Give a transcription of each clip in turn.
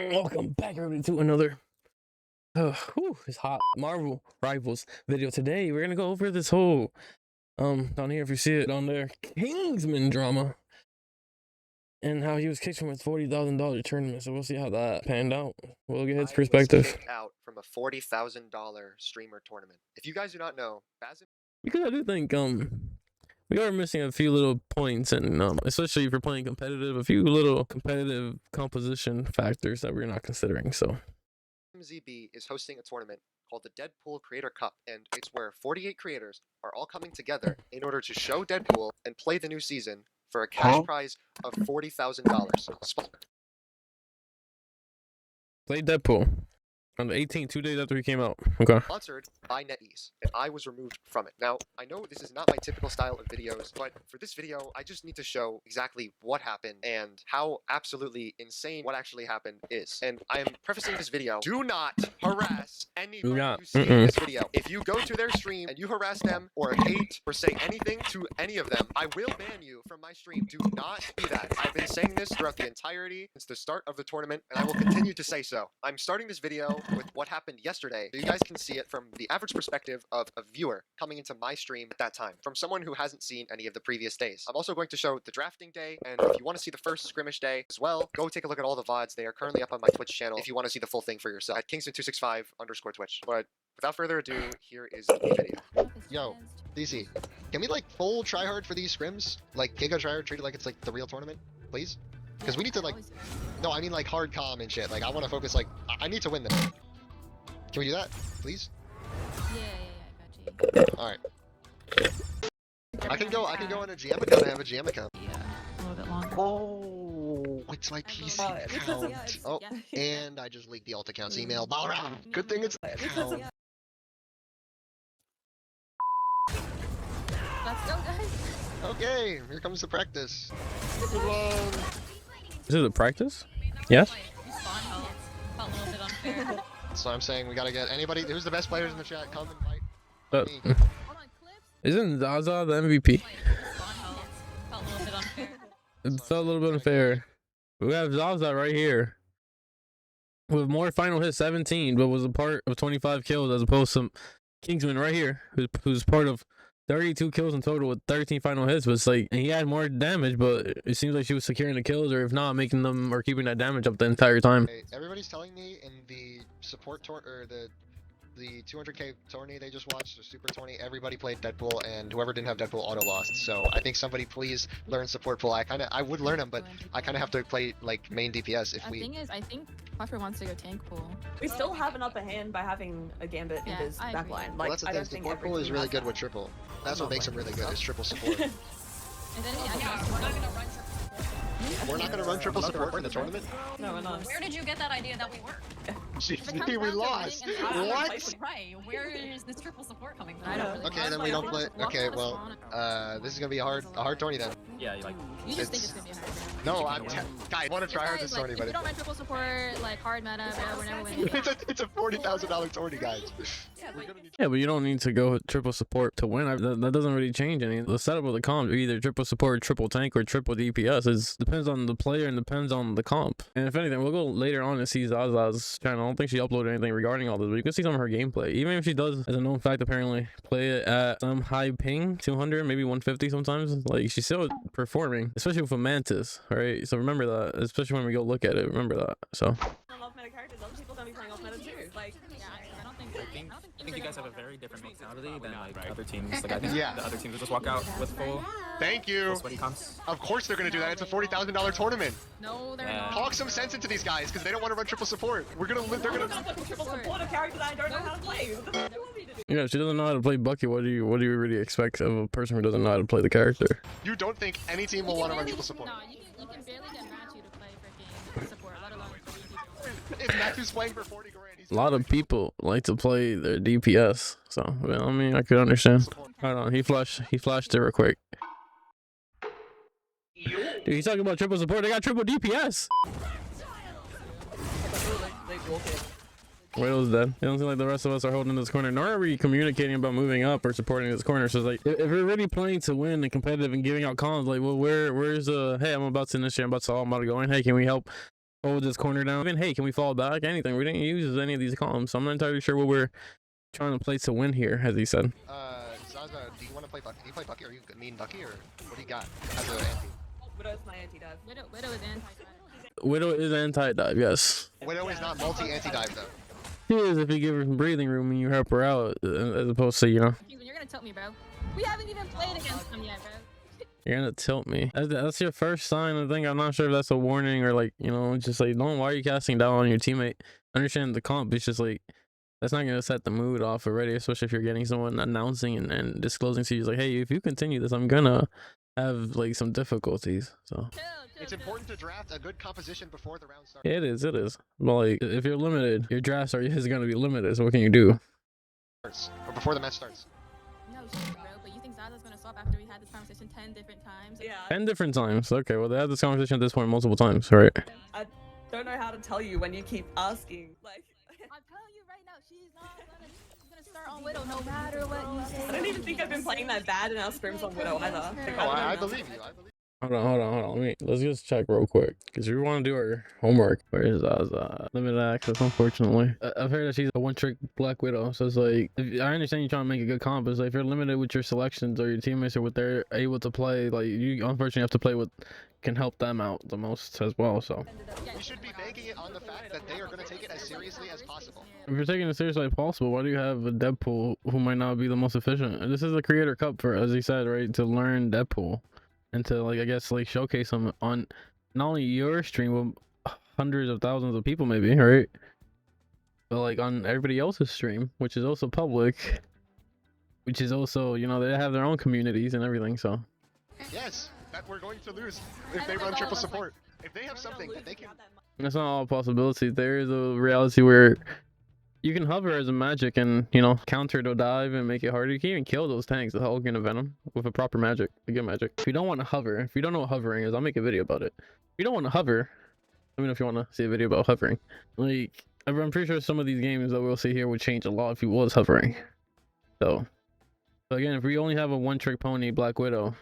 Welcome back everybody to another it's hot Marvel Rivals video. Today we're gonna go over this whole down here, if you see it on there, Kingsman drama and how he was kicked from his $40,000 tournament. So we'll see how that panned out. We'll get his perspective. Was kicked out from a $40,000 streamer tournament. If you guys do not know, Basim, because I do think we are missing a few little points, and especially if you're playing competitive, a few little competitive composition factors that we're not considering. So ZB is hosting a tournament called the Deadpool Creator Cup, and it's where 48 creators are all coming together in order to show Deadpool and play the new season for a cash prize of $40,000. Play Deadpool on the 18th, 2 days after he came out. Okay. Sponsored by NetEase, and I was removed from it. Now, I know this is not my typical style of videos, but for this video, I just need to show exactly what happened and how absolutely insane what actually happened is. And I am prefacing this video, do not harass anybody you see in this video. If you go to their stream and you harass them or hate or say anything to any of them, I will ban you from my stream. Do not do that. I've been saying this throughout the entirety since the start of the tournament, and I will continue to say so. I'm starting this video with what happened yesterday, so you guys can see it from the average perspective of a viewer coming into my stream at that time, from someone who hasn't seen any of the previous days. I'm also going to show the drafting day, and if you want to see the first skirmish day as well, go take a look at all the VODs. They are currently up on my Twitch channel if you want to see the full thing for yourself at Kingsman265_Twitch. But without further ado, here is the video. Yo, CeeCee, can we like full tryhard for these scrims? Like Giga tryhard, treat it like it's like the real tournament, please? Because we need to like, no, I mean like hard comm and shit. Like I want to focus, like, I need to win this. Can we do that, please? Yeah, I got you. Alright. I can go on a GM account. I have a GM account. Yeah, a little bit longer. Oh, it's my PC account. Oh, and I just leaked the alt account's email. Good thing it's my account. Let's go, guys. Okay, here comes the practice. Is it a practice? Yes. So I'm saying we gotta get anybody who's the best players in the chat. Come and fight. Isn't ZaZas the MVP? It felt a little bit unfair. We have ZaZas right here with more final hits, 17, but was a part of 25 kills as opposed to Kingsman right here, who's part of 32 kills in total with 13 final hits. But it's like, and he had more damage, but it seems like she was securing the kills, or if not, making them or keeping that damage up the entire time. Hey, everybody's telling me in the support tour or the 200k tourney they just watched, the super tourney, everybody played Deadpool, and whoever didn't have Deadpool auto lost. So I think somebody please learn support pool. I would learn them, but I kind of have to play like main DPS if we. The thing is, I think Puffer wants to go tank pool. We still have an upper hand by having a Gambit in his backline. Like, well, that's the thing. Support pool is really good with triple. That's what makes him really good. Is triple support. And then we're not gonna run triple support. We're not gonna run triple support for the tournament? No, we're not. Where did you get that idea that we were? We lost. What? Right. Where is this triple support coming from? Okay, then we don't play. Okay, well, this is gonna be a hard tourney then. Yeah, like you just think it's gonna be hard. No, guys, I want to try hard this tourney, if but you don't run triple support, like hard meta, we're never winning. it's a $40,000 tourney, guys. Yeah, but you don't need to go with triple support to win. That doesn't really change anything. The setup of the comp, either triple support, triple tank, or triple DPS, depends on the player and depends on the comp. And if anything, we'll go later on and see ZaZas channel. I don't think she uploaded anything regarding all this, but you can see some of her gameplay. Even if she does, as a known fact, apparently play it at some high ping, 200, maybe 150 sometimes. Like, she's still performing, especially with a Mantis, right? So remember that, especially when we go look at it. Remember that. So. I love meta characters. Other people don't be playing off meta too. Like, I think you guys have a very different mentality than like other teams. Like I think the other teams will just walk out with full. Thank you. Sweaty comps. Of course they're gonna do that. It's a $40,000 tournament. No, they're not. Talk some sense into these guys because they don't want to run triple support. They're gonna. triple support a character that I don't know how to play. Yeah, if she doesn't know how to play Bucky, what do you really expect of a person who doesn't know how to play the character? You don't think any team will want to run triple support? No, you can barely get Matthew to play freaking support, let alone 3 people. If Matthew's playing for 40 grand, A lot of people like to play their DPS, so well, I mean, I could understand. Hold on, he flashed it real quick. Dude, he's talking about triple support. They got triple DPS. Widow's dead. It don't seem like the rest of us are holding this corner, nor are we communicating about moving up or supporting this corner. So it's like, if we're really playing to win and competitive and giving out comms, like, well, where's hey, I'm about to initiate, I'm about to go in. Hey, can we help hold this corner down. I mean, hey, can we fall back? Anything. We didn't use any of these comms, so I'm not entirely sure what we're trying to play to win here, as he said. Zaza, do you want to play Bucky? Do you play Bucky? Are you mean Bucky, or what do you got as an anti? Widow's my anti-dive. Widow is anti-dive. Widow is anti-dive, yes. Widow is not multi-anti-dive though. She is if you give her some breathing room and you help her out, as opposed to, you know. You're gonna tilt me, bro. We haven't even played against them yet, bro. You're gonna tilt me. That's your first sign. I think I'm not sure if that's a warning or like, you know, just like, don't, why are you casting down on your teammate? Understand the comp, it's just like, that's not gonna set the mood off already, especially if you're getting someone announcing and disclosing to you like, hey, if you continue this, I'm gonna have like some difficulties. So it's important to draft a good composition before the round starts. it is. But like, if you're limited, your drafts is gonna be limited. So what can you do? Or before the match starts. No shit, bro. But you think ZaZa's gonna swap after we had this conversation 10 different times? Yeah. 10 different times. Okay, well they had this conversation at this point multiple times, right? I don't know how to tell you when you keep asking. Like, I'm telling you right now, she's gonna start on Widow no matter what you say. I don't even think I've been playing that bad in our scrims on Widow either. Oh, I believe you. Hold on. Let's just check real quick, because we want to do our homework. Where is Zaza? Limited access, unfortunately. I've heard that she's a one-trick Black Widow, so it's like, I understand you're trying to make a good comp, but it's like, if you're limited with your selections or your teammates or what they're able to play, like, you unfortunately have to play what can help them out the most as well, so. We should be banking it on the fact that they are going to take it as seriously as possible. If you're taking it seriously as possible, why do you have a Deadpool who might not be the most efficient? This is a creator cup for, as he said, right, to learn Deadpool. And to, like, I guess, like, showcase them on not only your stream with hundreds of thousands of people maybe, right, but like on everybody else's stream, which is also public, which is also, you know, they have their own communities and everything. So yes, that we're going to lose if they run triple support. If they have something that they can, that's not all possibilities. There is a reality where you can hover as a magik and, you know, counter to dive and make it harder. You can even kill those tanks, the Hulk and a Venom, with a proper magik, a good magik. If you don't want to hover, if you don't know what hovering is, I'll make a video about it. If you don't want to hover, let me know if you want to see a video about hovering. Like, I'm pretty sure some of these games that we'll see here would change a lot if you was hovering. So again, if we only have a one-trick pony Black Widow,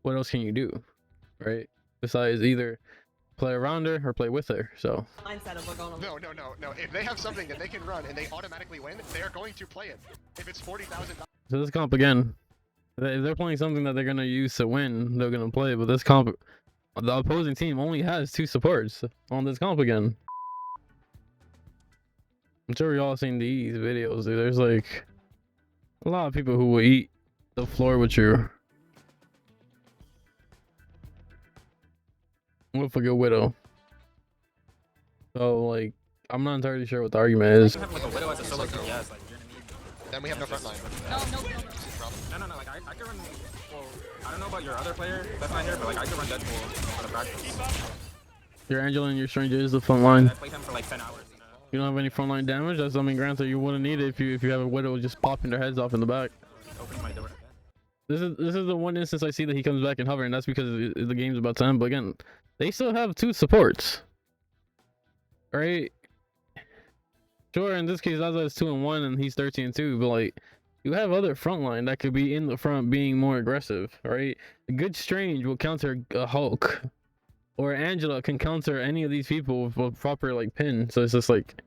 what else can you do, right? Besides either play around her or play with her. So no. If they have something that they can run and they automatically win, they are going to play it. If it's $40,000. So this comp again, if they're playing something that they're gonna use to win, they're gonna play. But this comp, the opposing team only has 2 supports on this comp again. I'm sure we all seen these videos, dude. There's like a lot of people who will eat the floor with you. With a good Widow. So like, I'm not entirely sure what the argument is. Have like a Widow as a solo kill, yes, like you're gonna need. Then we have no front line. No, like I can run. Well, I don't know about your other player that's not here, but like I can run Deadpool for the practice. Your Angela and your Stranger is the front line. I played him for like 10 hours. You don't have any frontline damage. That's, I mean, granted, you wouldn't need it if you have a Widow just popping their heads off in the back. Opening my door. This is the one instance I see that he comes back and hover, and that's because the game's about to end. But again, they still have 2 supports, right? Sure, in this case, Zaza is 2-1 and he's 13-2, but like, you have other frontline that could be in the front being more aggressive, right? A good Strange will counter a Hulk, or Angela can counter any of these people with proper like pin. So it's just like,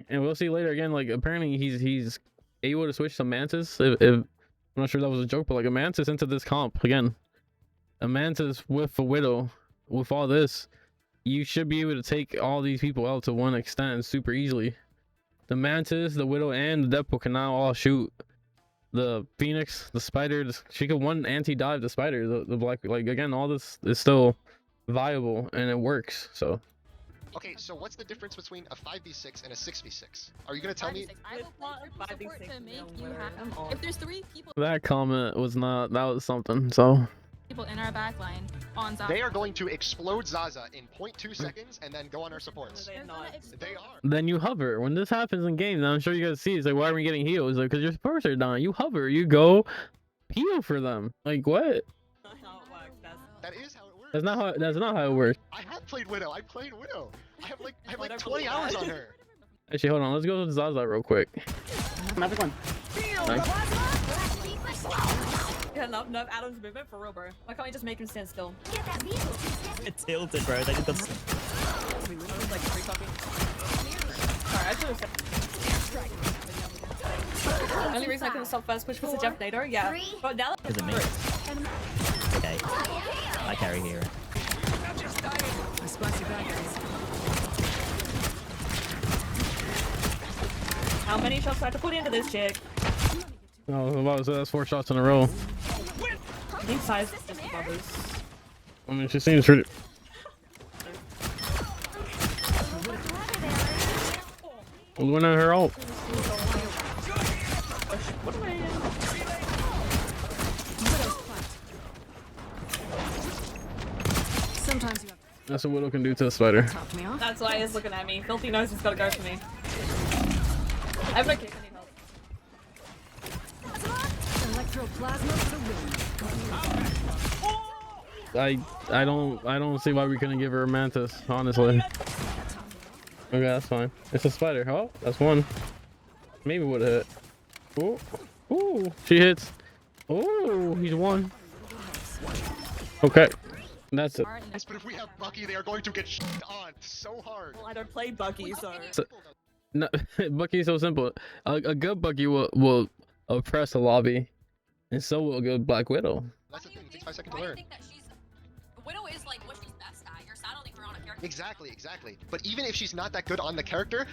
and we'll see later again. Like apparently he's able to switch to Mantis. If I'm not sure that was a joke, but like a Mantis into this comp again, a Mantis with a Widow, with all this, you should be able to take all these people out to one extent super easily. The Mantis, the Widow, and the Deadpool can now all shoot. The Phoenix, the Spider, she could one anti-dive the Spider, the Black. Like again, all this is still viable and it works. So. Okay, so what's the difference between a 5v6 and a 6v6? Are you gonna tell me? I will play triple support to make you happy. If there's 3 people. That comment was not. That was something. So. People in our backline on Zaza. They are going to explode Zaza in 0.2 seconds and then go on our supports. They are. Then you hover. When this happens in games, I'm sure you guys see, it's like, why are we getting heals? It's like, because your supports are down. You hover, you go heal for them. Like what? That is how it works. That's not how it works. I have played Widow. I played Widow. I have like 20 hours on her. Actually, hold on. Let's go to Zaza real quick. Magic one. Nice. Yeah, enough nerf Adam's movement for real, bro. Why can't we just make him stand still? It's tilted, bro. They just got. Like free copy. Sorry, I should have said. The only reason I couldn't stop first push was the Jeff Nader. Yeah. But now Is it me? Okay. I carry here. how many shots do I have to put into this chick? Oh, wow, so that's 4 shots in a row. I think size is just above us. I mean, she seems pretty. When at her ult. Sometimes you have That's what Widow can do to a spider. to top me off. That's why he's looking at me. Filthy knows he's gotta go for me. I have no kick, I need help. Electroplasma for the win. I don't see why we couldn't give her a mantis, honestly. Okay, that's fine. It's a spider. Oh, that's one. Maybe would have hit. Oh, ooh, she hits. Oh, he's one. Okay, that's it. Yes, but if we have Bucky, they are going to get shit on so hard. Well, I don't play Bucky, so. No, Bucky's so simple. A good Bucky will oppress a lobby, and so will a good Black Widow. That's the thing. It takes 5 seconds to learn. Widow is like what she's best at. You're saddling her on a character. Exactly, exactly. But even if she's not that good on the character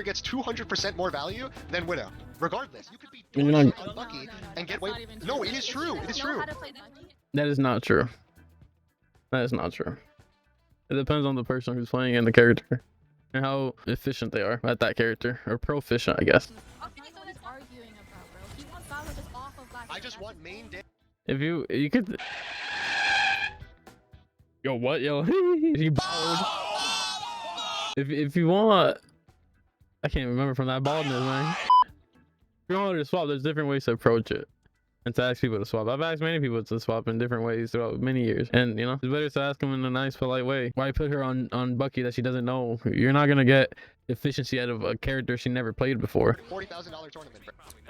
gets 200% more value than Widow. Regardless, you could be You're doing not- shit on Bucky and get That's away. not even No, true. it is true. It is Know true. how to play Bucky? That is not true. That is not true. It depends on the person who's playing and the character, and how efficient they are at that character, or proficient, I guess. Okay, so that's arguing about, bro. If you want Valor just off of Black I just Widow, want main damage. If you could. Yo, what, yo? You bald. If you want, I can't remember from that baldness, man. If you want her to swap, there's different ways to approach it, and to ask people to swap. I've asked many people to swap in different ways throughout many years, and you know, it's better to ask them in a nice, polite way. Why put her on Bucky that she doesn't know? You're not gonna get efficiency out of a character she never played before. $40,000 tournament.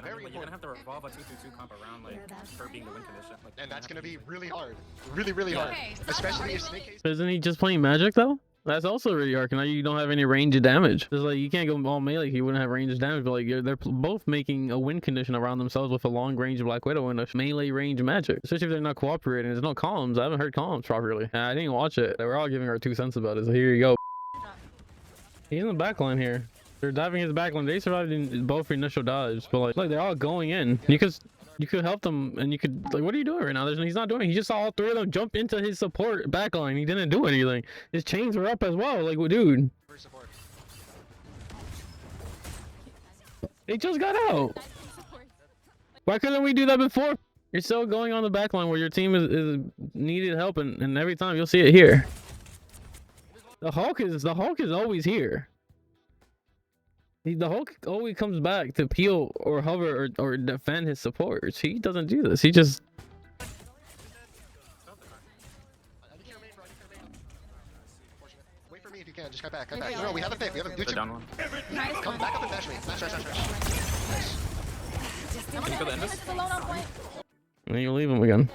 Very You're gonna important. have to revolve a 2-2-2 comp around like her being the win condition. Like, And that's gonna be really hard. Really, really hard. Okay, so Especially if that's Snake Case. Isn't he just playing magic though? That's also really hard. Now you don't have any range of damage. It's like you can't go all melee. You wouldn't have range of damage. But like they're both making a win condition around themselves with a long range Black Widow and a melee range magic. Especially if they're not cooperating. There's no columns. I haven't heard columns properly. I didn't watch it. They were all giving our 2 cents about it. So here you go. He's in the backline here. They're diving his backline. They survived in both initial dives, but like they're all going in. You could help them, and you could like, what are you doing right now? He's not doing. He just saw all 3 of them jump into his support backline. He didn't do anything. His chains were up as well. Like, dude, For support. they just got out. Why couldn't we do that before? You're still going on the backline where your team is needed help, and every time you'll see it here. The Hulk is always here. The Hulk always comes back to peel or hover or defend his supporters. He doesn't do this. He just. Wait for me if you can. Just cut back. Cut back. No, we have a pick. We have a do the two. down one. Come back up and dash me. Dash. Can you go the endless? This is a load on point. And then you leave him again.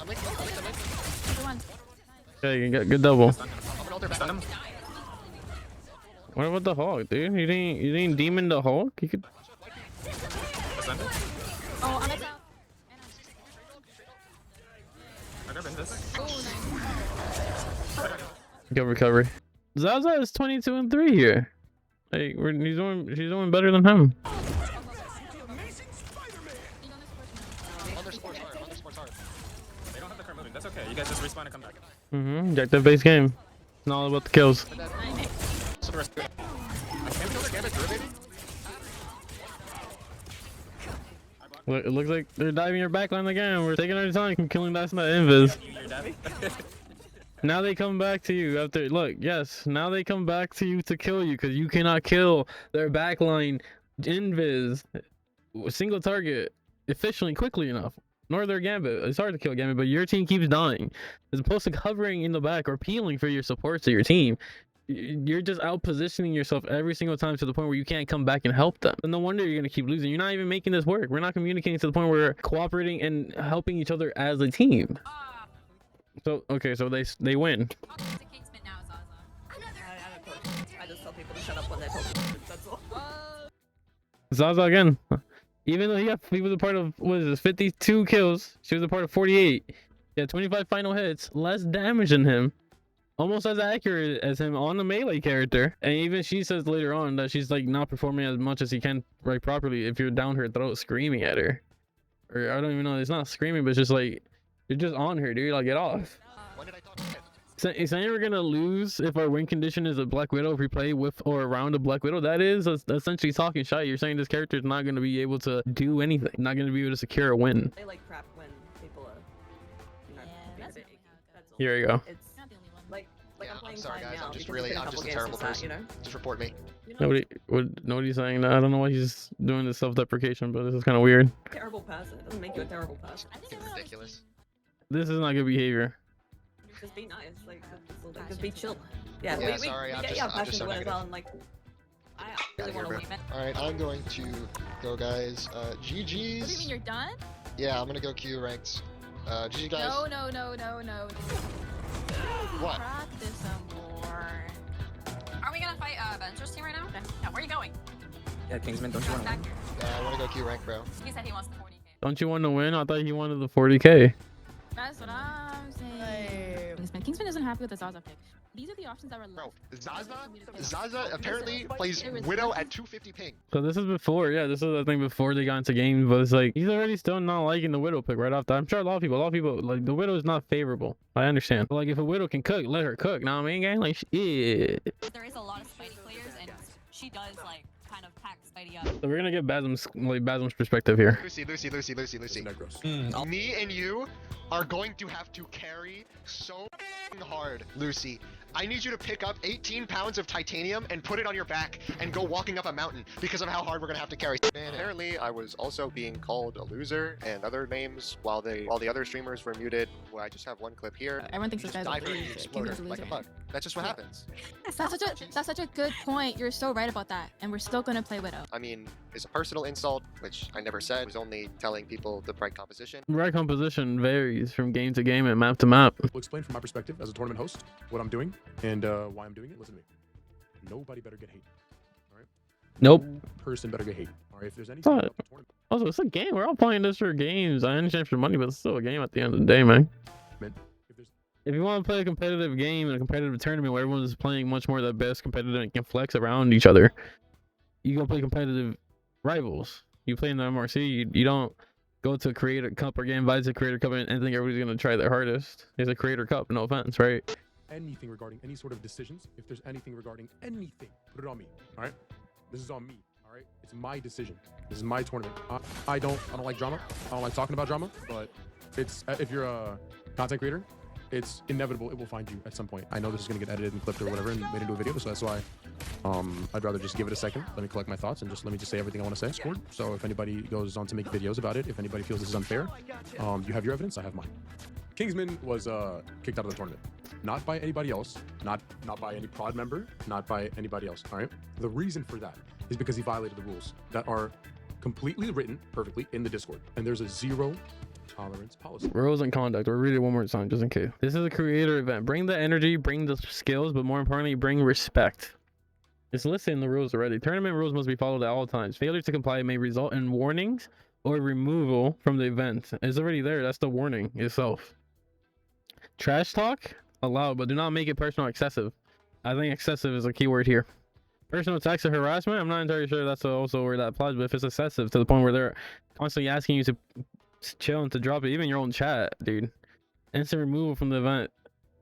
I'm linking. Good one. Yeah, you can get good double. I'm an alter back. Stun him. What about the Hulk, dude? You didn't demon the Hulk? You could. Stun him. Oh, I'm at south. I grab endless. Oh, nice. Good recovery. ZaZas is 22-3 here. Hey, she's doing better than him. On their sports hard. On their sports hard. They don't have the card moving. That's okay. You guys just respawn and come back. Objective based game. It's not all about the kills. So the rest. I can't kill their gambit through, baby. Look, it looks like they're diving your backline again. We're taking our time from killing that invis. You're daddy? Now they come back to you after. Look, yes. Now they come back to you to kill you because you cannot kill their backline invis single target efficiently quickly enough. Nor their gambit. It's hard to kill gambit, but your team keeps dying. As opposed to covering in the back or peeling for your supports of your team, you're just out positioning yourself every single time to the point where you can't come back and help them. And no wonder you're gonna keep losing. You're not even making this work. We're not communicating to the point where we're cooperating and helping each other as a team. So okay, so they win. I'll go to Kingsman now, Zaza. I just tell people to shut up when they're talking. That's all. Zaza again. Even though he was a part of, what is this, 52 kills, she was a part of 48. Yeah, 25 final hits, less damage than him, almost as accurate as him on the melee character. And even she says later on that she's like not performing as much as he can right properly if you're down her throat screaming at her. Or I don't even know, it's not screaming, but it's just like, you're just on her, dude, like get off. When did I talk shit? Saying we're gonna lose if our win condition is a Black Widow, if we play with or around a Black Widow, that is essentially talking shit. You're saying this character is not gonna be able to do anything, not gonna be able to secure a win. They like crap when people are, you know, Yeah, being a that's bit really icky. how it That's all. Here you go. It's Not the only one. like Yeah, I'm I'm playing sorry, time guys. now. I'm just because it's been I'm couple just a games terrible since that, person. you know? Just report me. You're not Nobody's saying that. I don't know why he's doing this self-deprecation, but this is kind of weird. a terrible person. It doesn't make you a terrible person. I think It's everyone ridiculous. This is not good behavior. Just be nice. Like, Passion just be to chill. win. Yeah, Yeah, we sorry, I'm get just- yeah, I'm passion just so to win as negative. well. And like, I really Outta want to here, win. All right, I'm going to go, guys. What do you mean GG's. you're done? Yeah, I'm gonna go queue ranks. GG, guys. No. What? Practice some more. Are we gonna fight Avengers team right now? Yeah, where are you going? Yeah, Kingsman, don't you want to Back win? here. I wanna go queue rank, bro. He said he wants the 40k. Don't you want to win? I thought he wanted the 40k. That's what I'm saying. Kingsman isn't happy with the Zaza pick. These are the options that were Bro, left. Zaza apparently plays Widow at 250 ping. So this is before, yeah, this is the thing before they got into games, but it's like he's already still not liking the Widow pick right off that. I'm sure a lot of people like the Widow is not favorable. I understand. But like if a Widow can cook, let her cook. Now I mean, gang, like shit. There is a lot of Spidey players, and she does like kind of pack Spidey up. So we're gonna get Basim's perspective here. Lucy. Me and you are going to have to carry so hard, Lucy. I need you to pick up 18 pounds of titanium and put it on your back and go walking up a mountain because of how hard we're gonna have to carry. Apparently, I was also being called a loser and other names while the other streamers were muted. Well, I just have one clip here. Everyone thinks You this just guy's died a from an loser. exploder Kingsman's a like a loser. bug. That's just what happens. That's such a good point. You're so right about that. And we're still gonna play Widow. I mean, it's a personal insult, which I never said. I was only telling people the right composition. Right composition varies from game to game and map to map. We'll explain from my perspective as a tournament host what I'm doing and why I'm doing it. Listen to me. Nobody better get hate. All right. Nope. No person better get hate. All right. If there's anything But- about the tournament, Also, it's a game. We're all playing this for games. I understand for money, but it's still a game at the end of the day, man. if there's If you want to play a competitive game in a competitive tournament where everyone's playing much more of the best competitive and can flex around each other, you go play competitive rivals. You play in the MRC, you don't go to a creator cup or get invited to a creator cup and think everybody's going to try their hardest. It's a creator cup, no offense, right? anything regarding any sort of decisions, if there's anything regarding anything, put it on me. All right. This is on me. All right. It's my decision. This is my tournament. I don't like drama. I don't like talking about drama. But it's if you're a content creator, it's inevitable. It will find you at some point. I know this is gonna get edited and clipped or whatever and made into a video, so that's why I'd rather just give it a second. Let me collect my thoughts and just let me just say everything I want to say. Scored. So if anybody goes on to make videos about it, if anybody feels this is unfair, you have your evidence. I have mine. Kingsman was kicked out of the tournament, not by anybody else, not by any prod member, not by anybody else. All right. The reason for that is because he violated the rules that are completely written perfectly in the Discord, and there's a zero tolerance policy. Rules and conduct. We'll read it one more time just in case. This is a creator event. Bring the energy, bring the skills, but more importantly, bring respect. It's listed in the rules already. Tournament rules must be followed at all times. Failure to comply may result in warnings or removal from the event. It's already there. That's the warning itself. Trash talk allowed, but do not make it personal or excessive. I think excessive is a key word here. Personal attacks or harassment, I'm not entirely sure that's also where that applies, but if it's excessive to the point where they're constantly asking you to chill and to drop it, even your own chat, dude, instant removal from the event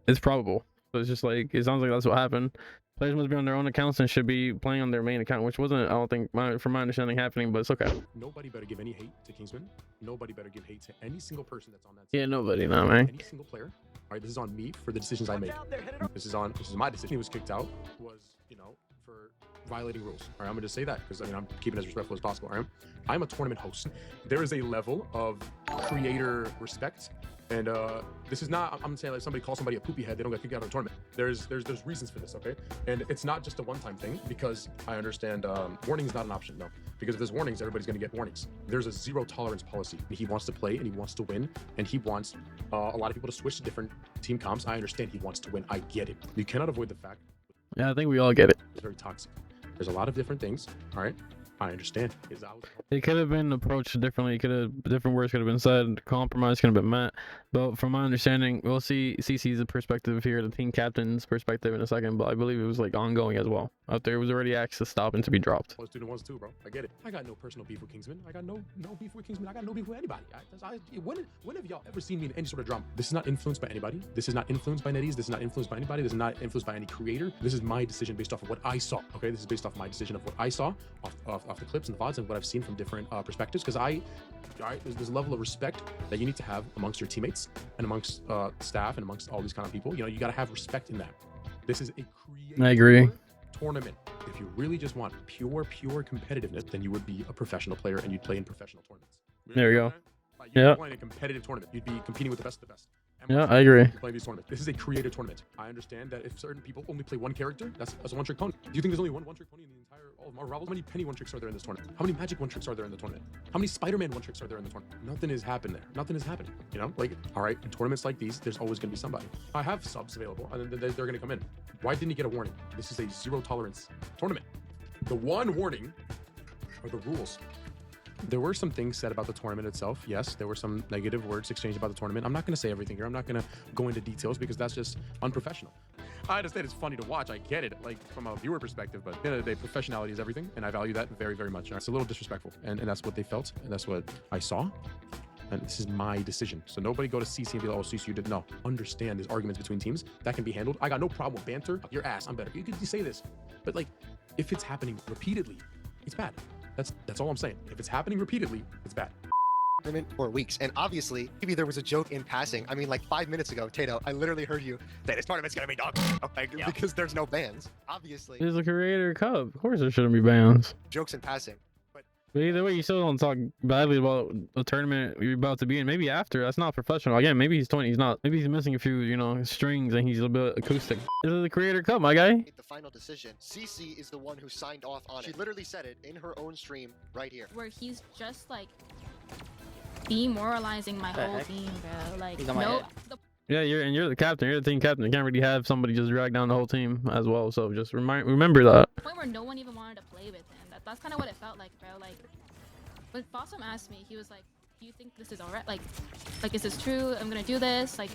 is probable. So it's just like, it sounds like that's what happened. Players must be on their own accounts and should be playing on their main account, which wasn't, I don't think, from my understanding, happening, but it's okay. Nobody better give any hate to Kingsman. Nobody better give hate to any single person that's on that team. Yeah, nobody, nah, man. Any single player. All right, this is on me for the decisions I make. This is my decision. He was kicked out was, you know, for violating rules. All right, I'm gonna just say that because I mean I'm keeping it as respectful as possible. All right, I'm a tournament host. There is a level of creator respect, and this is not. I'm saying like somebody calls somebody a poopy head, they don't get kicked out of a tournament. There's reasons for this, okay? And it's not just a one-time thing because I understand warning is not an option. No, because if there's warnings, everybody's gonna get warnings. There's a zero tolerance policy. He wants to play and he wants to win, and he wants a lot of people to switch to different team comps. I understand he wants to win. I get it. You cannot avoid the fact. Yeah, I think we all get it. It's very toxic. There's a lot of different things. All right, I understand. It could have been approached differently. Different words could have been said. Compromise could have been met. But from my understanding, we'll see CeeCee's perspective here, the team captain's perspective in a second. But I believe it was like ongoing as well. Out there, it was already asked to stop and to be dropped. Well, student ones too, bro. I get it. I got no personal beef with Kingsman. I got no beef with Kingsman. I got no beef with anybody. When have y'all ever seen me in any sort of drama? This is not influenced by anybody. This is not influenced by NetEase. This is not influenced by anybody. This is not influenced by any creator. This is my decision based off of what I saw. Okay, this is based off my decision of what I saw off the clips and the VODs and what I've seen from different perspectives. Because there's a level of respect that you need to have amongst your teammates and amongst staff and amongst all these kind of people. You know, you got to have respect in that. This is a creator I agree. Tournament. If you really just want pure competitiveness, then you would be a professional player and you'd play in professional tournaments. There you go. Like, you'd Yeah. be playing a competitive tournament. You'd be competing with the best of the best. Yeah, I agree. Playing these tournaments. This is a creator tournament. I understand that if certain people only play one character, that's a one-trick pony. Do you think there's only one one-trick pony in the entire all of Marvel Rivals? How many Penny one-tricks are there in this tournament? How many Magic one-tricks are there in the tournament? How many Spider-Man one-tricks are there in the tournament? Nothing has happened there. Nothing is happening. You know, like, all right, in tournaments like these, there's always going to be somebody. I have subs available, and then they're going to come in. Why didn't he get a warning? This is a zero tolerance tournament. The one warning are the rules. There were some things said about the tournament itself. Yes, there were some negative words exchanged about the tournament. I'm not going to say everything here. I'm not going to go into details because that's just unprofessional. I understand it's funny to watch. I get it, like from a viewer perspective, but at the end of the day, professionality is everything, and I value that very, very much. It's a little disrespectful, and that's what they felt, and that's what I saw. And this is my decision. So nobody go to CeeCee and be like, oh, CeeCee, you didn't know. Understand there's arguments between teams. That can be handled. I got no problem with banter. Your ass, I'm better. You could say this. But like, if it's happening repeatedly, it's bad. That's all I'm saying. If it's happening repeatedly, it's bad. For weeks, and obviously maybe there was a joke in passing. I mean, like 5 minutes ago, Tato, I literally heard you say this tournament's gonna be dog because there's no bans. Obviously, It's a creator cup. Of course, there shouldn't be bans. jokes in passing. But either way, you still don't talk badly about the tournament you're about to be in. Maybe after, that's not professional. Again, maybe he's 20. He's not. Maybe he's missing a few, you know, strings, and he's a bit acoustic. This is the creator cup, my guy. The final decision. CeeCee is the one who signed off on it. She literally said it in her own stream right here. Where he's just like demoralizing my whole heck? team, bro. Like, He's on my no, head. the You're the captain. You're the team captain. You can't really have somebody just drag down the whole team as well. So just remember that. point where no one even wanted to play with him. That's kind of what it felt like, bro. Like, when Basim asked me, he was like, "Do you think this is alright? Like, is this true? I'm gonna do this. Like,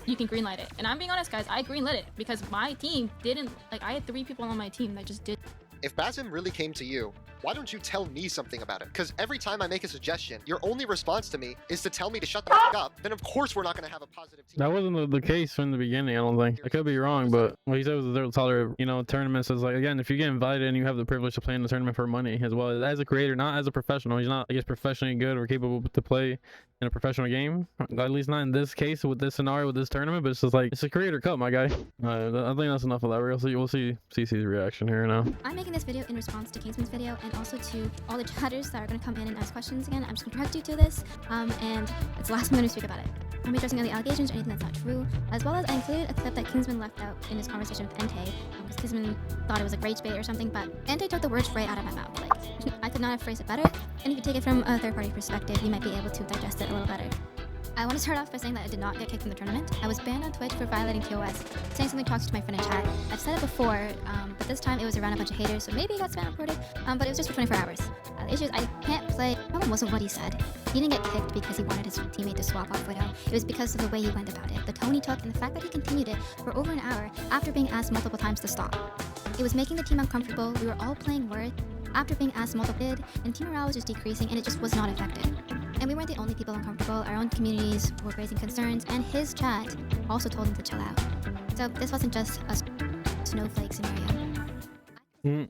you can greenlight it." And I'm being honest, guys. I greenlit it because my team didn't. Like, I had 3 people on my team that just did. If Basim really came to you, why don't you tell me something about it? Because every time I make a suggestion, your only response to me is to tell me to shut the f up. Then of course we're not going to have a positive team. That wasn't the case from the beginning. I don't think. I could be wrong, but what he said was a zero tolerance. You know, tournaments is like, again, if you get invited and you have the privilege to play in the tournament for money as well as a creator, not as a professional. He's not, I guess, professionally good or capable to play in a professional game. At least not in this case with this scenario with this tournament. But it's just like, it's a creator cup, my guy. I think that's enough of that. We'll see CeeCee's reaction here now. I'm making this video in response to Kingsman's video and also to all the chatters that are going to come in and ask questions again. I'm just going to direct you to this, and it's the last I'm going to speak about it. I won't be addressing any allegations or anything that's not true, as well as I included a clip that Kingsman left out in his conversation with Entei, because Kingsman thought it was like rage bait or something, but Entei took the words right out of my mouth. Like, I could not have phrased it better, and if you take it from a third-party perspective, you might be able to digest it a little better. I want to start off by saying that I did not get kicked from the tournament. I was banned on Twitch for violating TOS, saying something toxic to my friend in chat. I've said it before, but this time it was around a bunch of haters, so maybe it got spam reported, but it was just for 24 hours. The issue is I can't play. The problem wasn't what he said. He didn't get kicked because he wanted his teammate to swap off Widow. It was because of the way he went about it, the tone he took, and the fact that he continued it for over an hour after being asked multiple times to stop. It was making the team uncomfortable. We were all playing Worth after being asked multiple, and team morale was just decreasing, and it just was not effective. And we weren't the only people uncomfortable. Our own communities were raising concerns, and his chat also told him to chill out. So this wasn't just a snowflake scenario. Is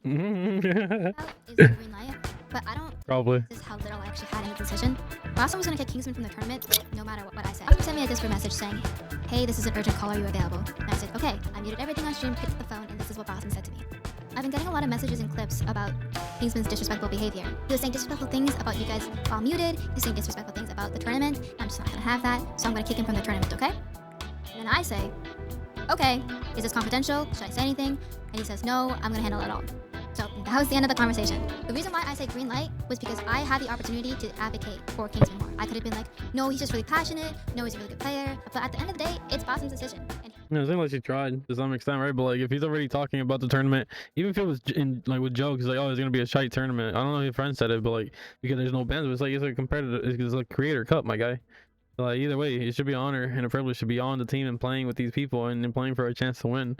a green light, but I don't. Probably. This is how little I actually had in the decision. Basim was gonna kick Kingsman from the tournament, no matter what I said. Basim sent me a Discord message saying, "Hey, this is an urgent call. Are you available?" And I said, "Okay." I muted everything on stream, picked up the phone, and this is what Basim said to me. I've been getting a lot of messages and clips about Kingsman's disrespectful behavior. He was saying disrespectful things about you guys while muted. He was saying disrespectful things about the tournament. I'm just not gonna have that, so I'm gonna kick him from the tournament, okay? And then I say, okay, is this confidential? Should I say anything? And he says, no, I'm gonna handle it all. So that was the end of the conversation. The reason why I said green light was because I had the opportunity to advocate for Kingsman more. I could have been like, no, he's just really passionate. No, he's a really good player. But at the end of the day, it's Basim's decision. And Yeah, I think like she tried to some extent, right? But like, if he's already talking about the tournament, even if it was in like with jokes, like, oh, it's gonna be a shite tournament. I don't know if your friend said it, but like, because there's no bans, but it's like it's a competitive, it's a creator cup, my guy. So, like, either way, it should be an honor and a privilege to be on the team and playing with these people and playing for a chance to win.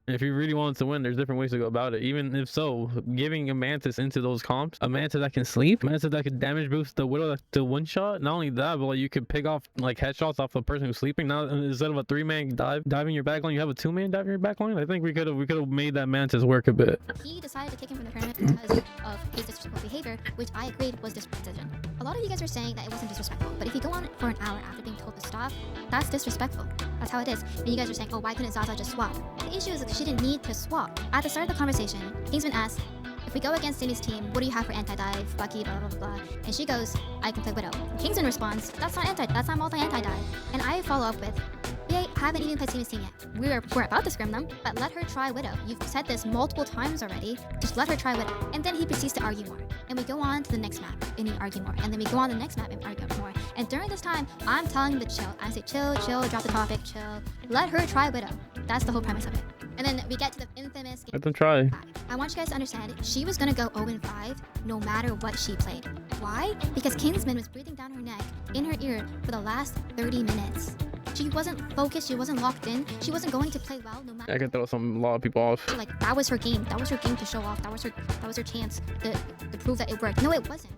And if you really want to win, there's different ways to go about it. Even if so, giving a mantis into those comps, a mantis that can sleep, a mantis that can damage boost the widow to one shot. Not only that, but like you could pick off like headshots off the person who's sleeping. Now instead of a 3-man diving your backline, you have a 2-man diving your backline. I think we could have made that mantis work a bit. he decided to kick him from the tournament because of his disrespectful behavior, which I agreed was disrespectful. A lot of you guys are saying that it wasn't disrespectful, but if you go on for an hour after being told to stop, that's disrespectful. That's how it is. And you guys are saying, oh, why couldn't ZaZas just swap? The issue is that she didn't need to swap. At the start of the conversation, Kingsman asked, if we go against Cindy's team, what do you have for anti-dive, Bucky, blah, blah, blah, blah. And she goes, I can play Widow. Kingsman responds, that's not multi-anti-dive. And I follow up with, we haven't even played Cindy's team yet. We're about to scrim them, but let her try Widow. You've said this multiple times already. Just let her try Widow. And then he proceeds to argue more. And we go on to the next map and we argue more. And then we go on to the next map and argue more. And during this time, I'm telling him to chill. I say, chill, drop the topic, chill. Let her try Widow. That's the whole premise of it. And then we get to the infamous game. Let them try. I want you guys to understand, she was gonna go 0-5 no matter what she played. Why? Because Kingsman was breathing down her neck, in her ear, for the last 30 minutes. She wasn't focused, she wasn't locked in, she wasn't going to play well no matter. I could throw a lot of people off. Like, that was her game. That was her game to show off. That was her chance to prove that it worked. No, it wasn't.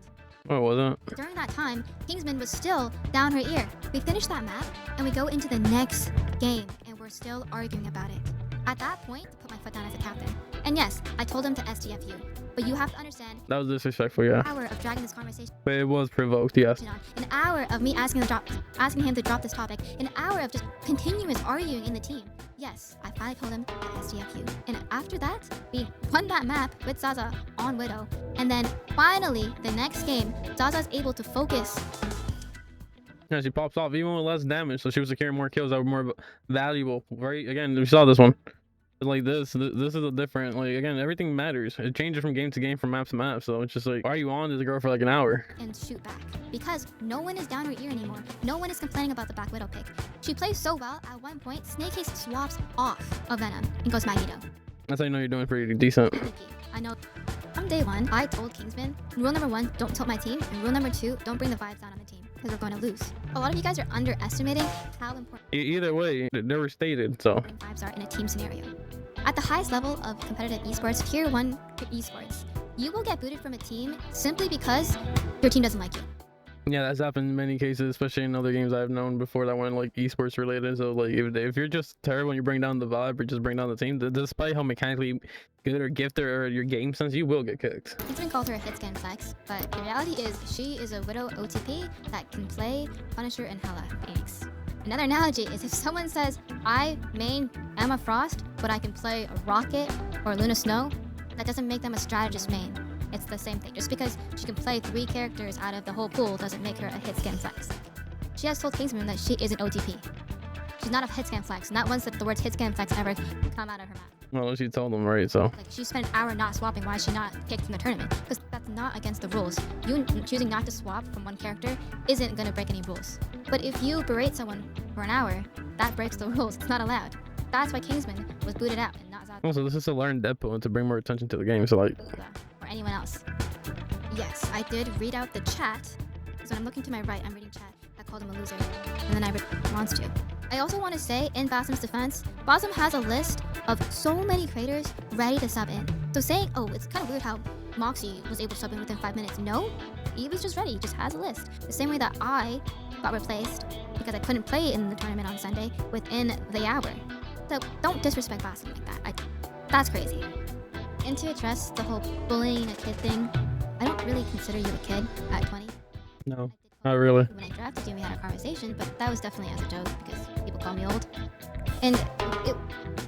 Oh, it wasn't. During that time, Kingsman was still down her ear. We finished that map, and we go into the next game, and we're still arguing about it. At that point, I put my foot down as a captain. And yes, I told him to STFU. But you have to understand, That was disrespectful, yeah. an hour of dragging this conversation But it was provoked, yes. on, an hour of me asking him to drop this topic, an hour of just continuous arguing in the team. Yes, I finally told him to STFU. And after that, we won that map with ZaZas on Widow. And then finally, the next game, ZaZa's able to focus. Yeah, she pops off even with less damage, so she was securing more kills that were more valuable, right? Again, we saw this one. Like this is a different, like, again, everything matters. It changes from game to game, from map to map, so it's just like, why are you on this girl for like an hour? And shoot back. Because no one is down her ear anymore. No one is complaining about the Black Widow pick. She plays so well, at one point, Snakehaze swaps off of Venom and goes Magneto. That's how you know you're doing pretty decent. I know. From day one, I told Kingsman, rule number 1, don't tilt my team, and rule number 2, don't bring the vibes down on the team, because we're going to lose. A lot of you guys are underestimating how important Either way, they were stated, so. vibes are in a team scenario. At the highest level of competitive esports, tier 1 esports, you will get booted from a team simply because your team doesn't like you. Yeah, that's happened in many cases, especially in other games I've known before that weren't like esports related. So like, if you're just terrible and you bring down the vibe or just bring down the team, despite how mechanically good or gifted or your game sense, you will get kicked. Kingsman called her a hit scan flex, but the reality is she is a Widow OTP that can play Punisher and Hela Phoenix. Another analogy is if someone says, I main Emma Frost, but I can play a Rocket or Luna Snow, that doesn't make them a strategist main. It's the same thing. Just because she can play 3 characters out of the whole pool doesn't make her a hit scan flex. She has told Kingsman that she is an OTP. She's not a hit scan flex. Not once did the word hit scan flex ever come out of her mouth. Well, she told them, right? So. Like, she spent an hour not swapping. Why is she not kicked from the tournament? Because that's not against the rules. You choosing not to swap from one character isn't going to break any rules. But if you berate someone for an hour, that breaks the rules. It's not allowed. That's why Kingsman was booted out and not ZaZas. Also, this is to learn Deadpool and to bring more attention to the game. So like. Or anyone else. Yes, I did read out the chat. Because when I'm looking to my right, I'm reading chat. I called him a loser. And then I responds to. I also want to say, in Basim's defense, Basim has a list of so many creators ready to sub in. So saying, oh, it's kind of weird how Moxie was able to sub in within 5 minutes. No, he was just ready. He just has a list. The same way that I got replaced because I couldn't play in the tournament on Sunday within the hour. So don't disrespect Basim like that. That's crazy. And to address the whole bullying a kid thing, I don't really consider you a kid at 20. No, not really. When I drafted you, we had a conversation, but that was definitely as a joke because people call me old. And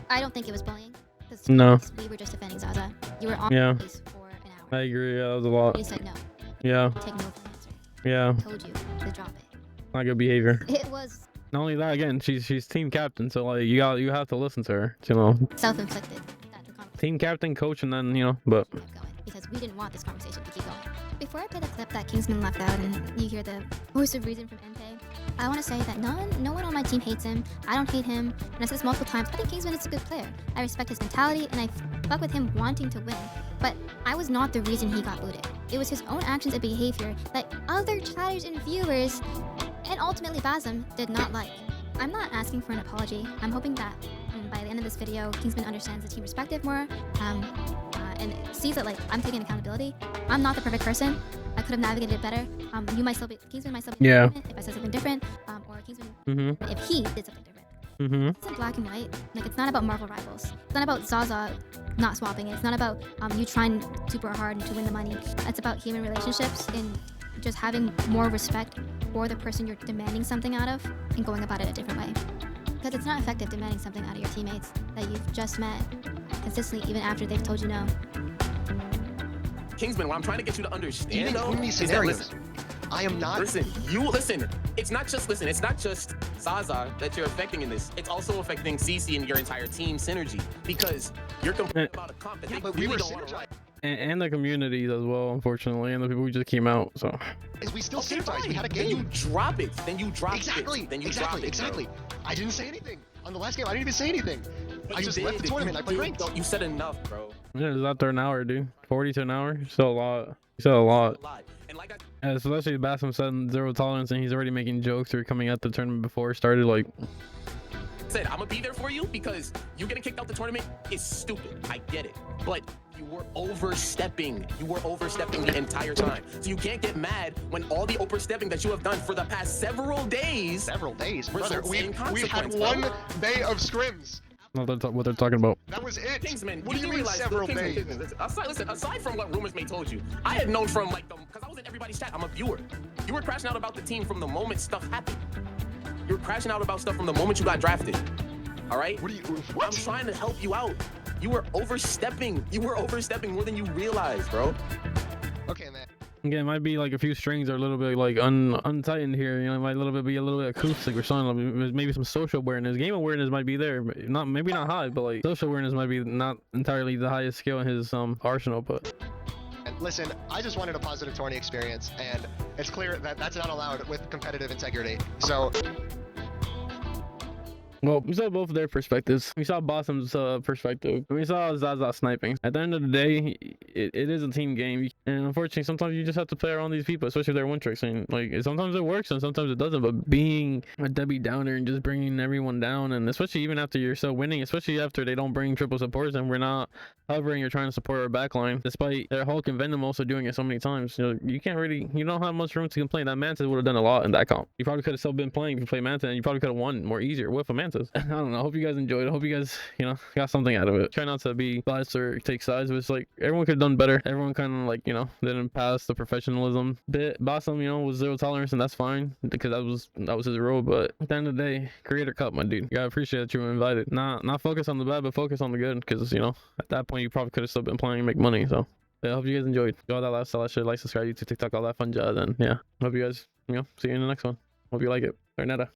I don't think it was bullying. No. We were just defending ZaZas. You were on Yeah. the case for an hour. I agree. Yeah, that was a lot. You said no. Yeah. Take no for an answer. Yeah. I told you to drop it. Not good behavior. It was Not only that, again, she's team captain, so like you have to listen to her. You know, self-inflicted. That the conversation team captain, coach, and then but kept going because we didn't want this conversation to keep going. Before I play the clip that Kingsman left out and you hear the voice of reason from MP, I want to say that no one on my team hates him. I don't hate him, and I said this multiple times. I think Kingsman is a good player. I respect his mentality, and I fuck with him wanting to win. But I was not the reason he got booted. It was his own actions and behavior that other chatters and viewers, and ultimately Basim, did not like. I'm not asking for an apology. I'm hoping that by the end of this video, Kingsman understands the team perspective more, and sees that like I'm taking accountability. I'm not the perfect person. I could have navigated it better. You might still be Kingsman might still be different if I said something different, or Kingsman if he did something different. It's in black and white. Like it's not about Marvel rivals. It's not about ZaZas not swapping it. It's not about you trying super hard to win the money. It's about human relationships and just having more respect for the person you're demanding something out of and going about it a different way. Because it's not effective demanding something out of your teammates that you've just met consistently even after they've told you no. Kingsman, what I'm trying to get you to understand though, in these is that, scenarios, listen, I am not. listen, it's not just ZaZa that you're affecting in this. It's also affecting CeeCee and your entire team synergy because you're complaining about a comp that they but we really were don't want to run. and the communities as well, unfortunately, and the people who just came out. So Is we still Okay, synergize. We had a then you game. drop it. Exactly. Then you exactly. drop it. Exactly. I didn't say anything on the last game. I didn't even say anything. But I you just did. left the tournament. I played You- ranked. You said enough, bro. yeah, it's out there an hour, dude. 40 to an hour. Still a lot. Still a lot. A lot. And like I And especially Basim said zero tolerance, and he's already making jokes or coming at the tournament before it started. Like, said, I'm gonna be there for you because you getting kicked out the tournament is stupid. I get it. But you were overstepping. You were overstepping the entire time. So you can't get mad when all the overstepping that you have done for the past several days. Several days, brother. results We in had consequence, one bro. day of scrims. what they're talking about. That was it. Kingsman, What do you mean realize, several Kingsman, days? Kingsman, listen, aside from what rumors may told you, I had known from like because I was in everybody's chat. I'm a viewer. You were crashing out about the team from the moment stuff happened. You were crashing out about stuff from the moment you got drafted. All right? What do you? I'm What? trying to help you out. You were overstepping. You were overstepping more than you realize, bro. Okay, man. Again, it might be like a few strings are a little bit like untightened here. You know, it might be a little bit acoustic or something. Maybe some social awareness, game awareness might be there. Maybe not high, but like social awareness might be not entirely the highest skill in his arsenal. But And listen, I just wanted a positive tourney experience, and it's clear that that's not allowed with competitive integrity. So. well, we saw both of their perspectives. We saw Basim's perspective. We saw ZaZas sniping. At the end of the day, it is a team game, and unfortunately, sometimes you just have to play around these people, especially if they're one tricks. And like sometimes it works and sometimes it doesn't. But being a Debbie Downer and just bringing everyone down, and especially even after you're still winning, especially after they don't bring triple supports and we're not hovering or trying to support our backline, despite their Hulk and Venom also doing it so many times. You know, you don't have much room to complain. That Mantis would have done a lot in that comp. You probably could have still been playing if you play Mantis, and you probably could have won more easier with a Mantis. I don't know. I hope you guys enjoyed. I hope you guys, got something out of it. Try not to be biased or take sides, but it's like everyone could have done better. Everyone kind of like, didn't pass the professionalism bit. Basim, was zero tolerance, and that's fine because that was his role. But at the end of the day, Creator Cup, my dude. You gotta appreciate that you were invited. Not focus on the bad, but focus on the good. Because at that point you probably could have still been playing and make money. So yeah, I hope you guys enjoyed. Do all that lifestyle shit, like, subscribe, YouTube, TikTok, all that fun jazz, and yeah, hope you guys, see you in the next one. Hope you like it. Netta.